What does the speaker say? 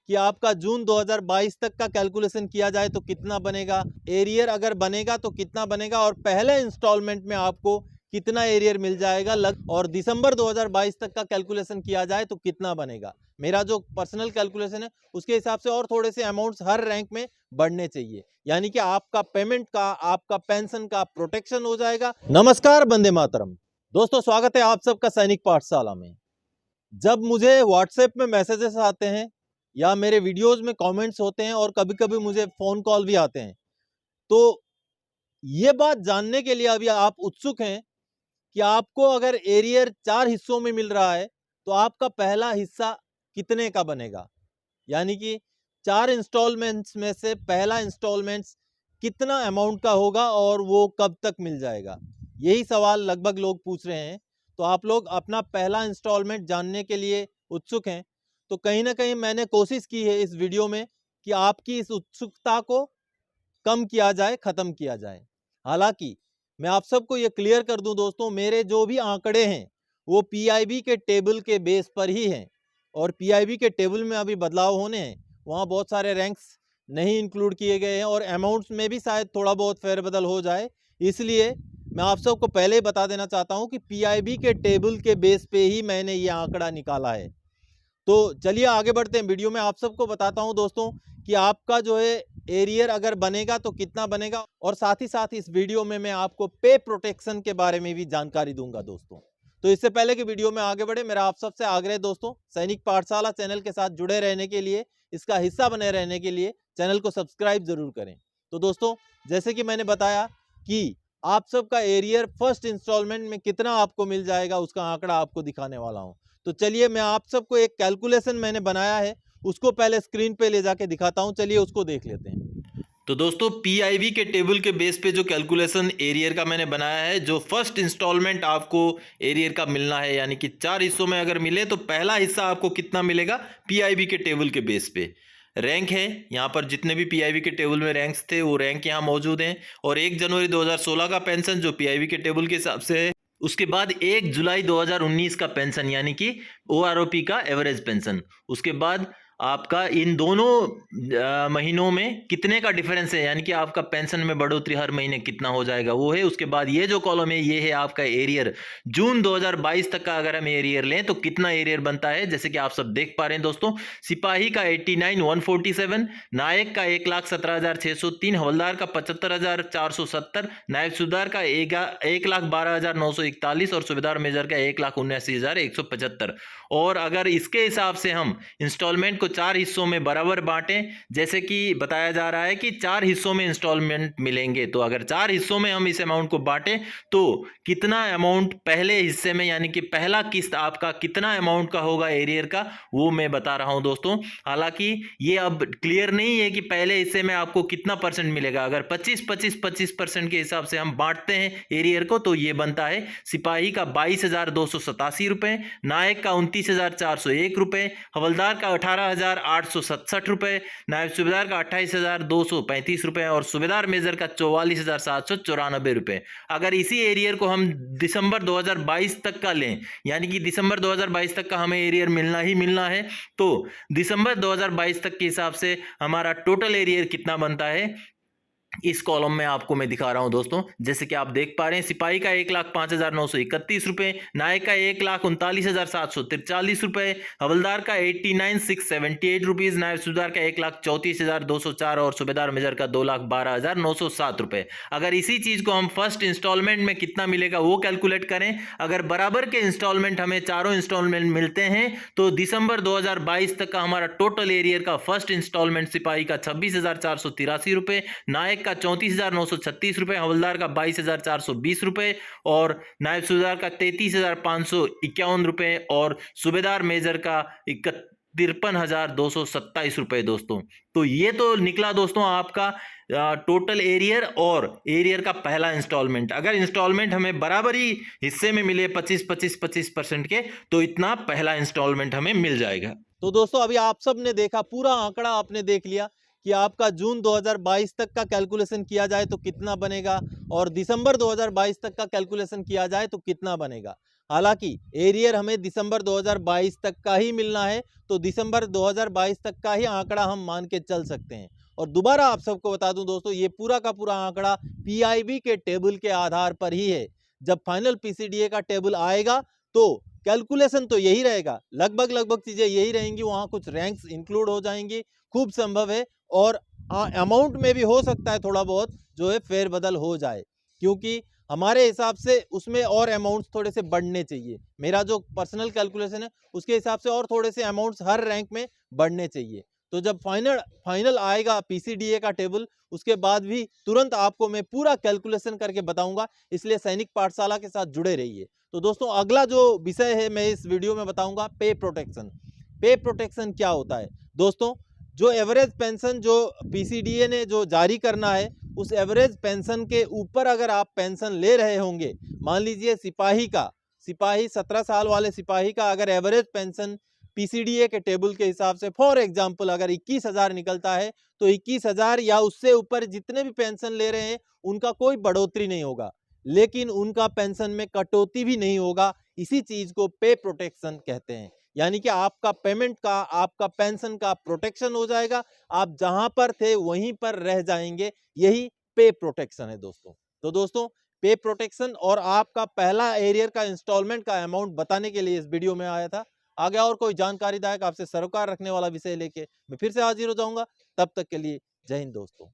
कि आपका जून 2022 तक का कैलकुलेशन किया जाए तो कितना बनेगा, एरियर अगर बनेगा तो कितना बनेगा, और पहले इंस्टॉलमेंट में आपको कितना एरियर मिल जाएगा और दिसंबर 2022 तक का कैलकुलेशन किया जाए तो कितना बनेगा। मेरा जो पर्सनल कैलकुलेशन है उसके हिसाब से और थोड़े से अमाउंट्स हर रैंक में बढ़ने चाहिए, यानी कि आपका पेमेंट का, आपका पेंशन का प्रोटेक्शन हो जाएगा। नमस्कार, वंदे मातरम। दोस्तों, स्वागत है आप सबका सैनिक पाठशाला में। जब मुझे व्हाट्सएप में मैसेजेस आते हैं या मेरे वीडियोस में कमेंट्स होते हैं और कभी कभी मुझे फोन कॉल भी आते हैं, तो ये बात जानने के लिए अभी आप उत्सुक हैं कि आपको अगर एरियर 4 हिस्सों में मिल रहा है तो आपका पहला हिस्सा कितने का बनेगा, यानी कि 4 इंस्टॉलमेंट्स में से पहला इंस्टॉलमेंट्स कितना अमाउंट का होगा और वो कब तक मिल जाएगा। यही सवाल लगभग लोग पूछ रहे हैं। तो आप लोग अपना पहला इंस्टॉलमेंट जानने के लिए उत्सुक हैं, तो कहीं ना कहीं मैंने कोशिश की है इस वीडियो में कि आपकी इस उत्सुकता को कम किया जाए, खत्म किया जाए। हालांकि मैं आप सबको ये क्लियर कर दूं दोस्तों, मेरे जो भी आंकड़े हैं वो पीआईबी के टेबल के बेस पर ही हैं, और पीआईबी के टेबल में अभी बदलाव होने हैं। वहाँ बहुत सारे रैंक्स नहीं इंक्लूड किए गए हैं और अमाउंट्स में भी शायद थोड़ा बहुत फेरबदल हो जाए। इसलिए मैं आप सबको पहले ही बता देना चाहता हूँ कि पीआईबी के टेबल के बेस पे ही मैंने ये आंकड़ा निकाला है। तो चलिए आगे बढ़ते हैं। वीडियो में आप सबको बताता हूं दोस्तों कि आपका जो है एरियर अगर बनेगा तो कितना बनेगा, और साथ ही साथ इस वीडियो में मैं आपको पे प्रोटेक्शन के बारे में भी जानकारी दूंगा दोस्तों। तो इससे पहले कि वीडियो में आगे बढ़े, मेरा आप सबसे आग्रह दोस्तों, सैनिक पाठशाला चैनल के साथ जुड़े रहने के लिए, इसका हिस्सा बने रहने के लिए चैनल को सब्सक्राइब जरूर करें। तो दोस्तों, जैसे कि मैंने बताया कि आप सबका एरियर फर्स्ट इंस्टॉलमेंट में कितना आपको मिल जाएगा, उसका आंकड़ा आपको दिखाने वाला हूं। तो चलिए मैं आप सबको एक कैलकुलेशन मैंने बनाया है, उसको पहले स्क्रीन पे ले जाके दिखाता हूं। चलिए उसको देख लेते हैं। तो दोस्तों, पीआईबी के टेबल के बेस पे जो कैलकुलेशन एरियर का मैंने बनाया है, जो फर्स्ट इंस्टॉलमेंट आपको एरियर का मिलना है, यानी कि 4 हिस्सों में अगर मिले तो पहला हिस्सा आपको कितना मिलेगा पीआईबी के टेबल के बेस पे। रैंक है यहाँ पर, जितने भी पीआईबी के टेबल में रैंक्स थे वो रैंक यहाँ मौजूद हैं। और 1 जनवरी 2016 का पेंशन जो पीआईबी के टेबल के हिसाब से है, उसके बाद 1 जुलाई 2019 का पेंशन यानी कि ओआरओपी का एवरेज पेंशन, उसके बाद आपका इन दोनों महीनों में कितने का डिफरेंस है, यानी कि आपका पेंशन में बढ़ोतरी हर महीने कितना हो जाएगा वो है। उसके बाद ये जो कॉलम है ये है आपका एरियर, जून 2022 तक का अगर हम एरियर लें तो कितना एरियर बनता है। जैसे कि आप सब देख पा रहे हैं दोस्तों, सिपाही का 89,147, नायक का 1,17,603, हवलदार का 75,470, नायब सूबेदार का 1,12,941 और सूबेदार मेजर का 1,79,175। और अगर इसके हिसाब से हम इंस्टॉलमेंट को 4 हिस्सों में बराबर बांटें, जैसे कि बताया जा रहा है कि 4 हिस्सों में इंस्टॉलमेंट मिलेंगे, तो अगर 4 हिस्सों में हम इस अमाउंट को बांटें तो कितना अमाउंट पहले हिस्से में, यानी कि पहला किस्त आपका कितना अमाउंट का होगा एरियर का, वो मैं बता रहा हूं दोस्तों। हालांकि ये अब क्लियर नहीं है कि पहले हिस्से में आपको कितना परसेंट मिलेगा। अगर 25% के हिसाब से हम बांटते हैं एरियर को तो ये बनता है सिपाही का 22,287 रुपए, नायक का 29,401 रुपए, हवलदार का 18,867 रुपए, नायब सूबेदार का 28,235 रुपए और सूबेदार मेजर का 44,794 रुपए। अगर इसी एरियर को हम दिसंबर 2022 तक का लें, यानी कि दिसंबर 2022 तक का हमें एरियर मिलना ही मिलना है, तो दिसंबर 2022 तक के हिसाब से हमारा टोटल एरियर कितना बनता है, इस कॉलम में आपको मैं दिखा रहा हूं दोस्तों। जैसे कि आप देख पा रहे हैं, सिपाही का 1,05,931 रुपए, नायक का 1,39,743 रुपए, हवलदार का 89,678 रुपीज, नायब सूबेदार का 1,34,204 और सूबेदार मेजर का 2,12,907 रुपए। अगर इसी चीज को हम फर्स्ट इंस्टॉलमेंट में कितना मिलेगा वो कैलकुलेट करें, अगर बराबर के इंस्टॉलमेंट हमें चारों इंस्टॉलमेंट मिलते हैं तो दिसंबर 2022 तक का हमारा टोटल एरियर का फर्स्ट इंस्टॉलमेंट सिपाही का 26,483 रुपए, नायक का 34,936 रुपए, हवलदार का 22,420 रुपए और नायब सूबेदार का 33,551 रुपए और सूबेदार मेजर का 53,227 रुपए दोस्तों। तो ये तो निकला दोस्तों आपका टोटल एरियर और एरियर का पहला इंस्टॉलमेंट। अगर इंस्टॉलमेंट हमें बराबर ही हिस्से में मिले 25% के, तो इतना पहला इंस्टॉलमेंट हमें मिल जाएगा। तो दोस्तों, अभी आप सब ने देखा, पूरा आंकड़ा आपने देख लिया कि आपका जून 2022 तक का कैलकुलेशन किया जाए तो कितना बनेगा और दिसंबर 2022 तक का कैलकुलेशन किया जाए तो कितना बनेगा। हालांकि एरियर हमें दिसंबर 2022 तक का ही मिलना है, तो दिसंबर 2022 तक का ही आंकड़ा हम मान के चल सकते हैं। और दोबारा आप सबको बता दूं दोस्तों, ये पूरा का पूरा आंकड़ा पीआईबी के टेबल के आधार पर ही है। जब फाइनल पीसीडीए का टेबल आएगा तो कैलकुलेशन तो यही रहेगा, लगभग चीजें यही रहेंगी, वहां कुछ रैंक्स इंक्लूड हो जाएंगी, खूब संभव है। और अमाउंट में भी हो सकता है थोड़ा बहुत जो है फेरबदल हो जाए, क्योंकि हमारे हिसाब से उसमें और अमाउंट्स थोड़े से बढ़ने चाहिए। मेरा जो पर्सनल कैलकुलेशन है उसके हिसाब से और थोड़े से अमाउंट्स हर रैंक में बढ़ने चाहिए। तो जब फाइनल आएगा पीसीडीए का टेबल, उसके बाद भी तुरंत आपको मैं पूरा कैलकुलेशन करके बताऊंगा, इसलिए सैनिक पाठशाला के साथ जुड़े रहिए। तो दोस्तों अगला जो विषय है मैं इस वीडियो में बताऊंगा पे प्रोटेक्शन। पे प्रोटेक्शन क्या होता है दोस्तों? जो एवरेज पेंशन जो पीसीडीए ने जो जारी करना है, उस एवरेज पेंशन के ऊपर अगर आप पेंशन ले रहे होंगे, मान लीजिए सिपाही 17 साल वाले सिपाही का अगर एवरेज पेंशन पीसीडीए के टेबल के हिसाब से फॉर एग्जांपल अगर 21,000 निकलता है, तो 21,000 या उससे ऊपर जितने भी पेंशन ले रहे हैं उनका कोई बढ़ोतरी नहीं होगा, लेकिन उनका पेंशन में कटौती भी नहीं होगा। इसी चीज को पे प्रोटेक्शन कहते हैं। यानी कि आपका पेमेंट का, आपका पेंशन का प्रोटेक्शन हो जाएगा, आप जहां पर थे वहीं पर रह जाएंगे। यही पे प्रोटेक्शन है दोस्तों। तो दोस्तों पे प्रोटेक्शन और आपका पहला एरियर का इंस्टॉलमेंट का अमाउंट बताने के लिए इस वीडियो में आया था। आगे और कोई जानकारीदायक आपसे सरोकार रखने वाला विषय लेके मैं फिर से हाजिर हो जाऊंगा। तब तक के लिए जय हिंद दोस्तों।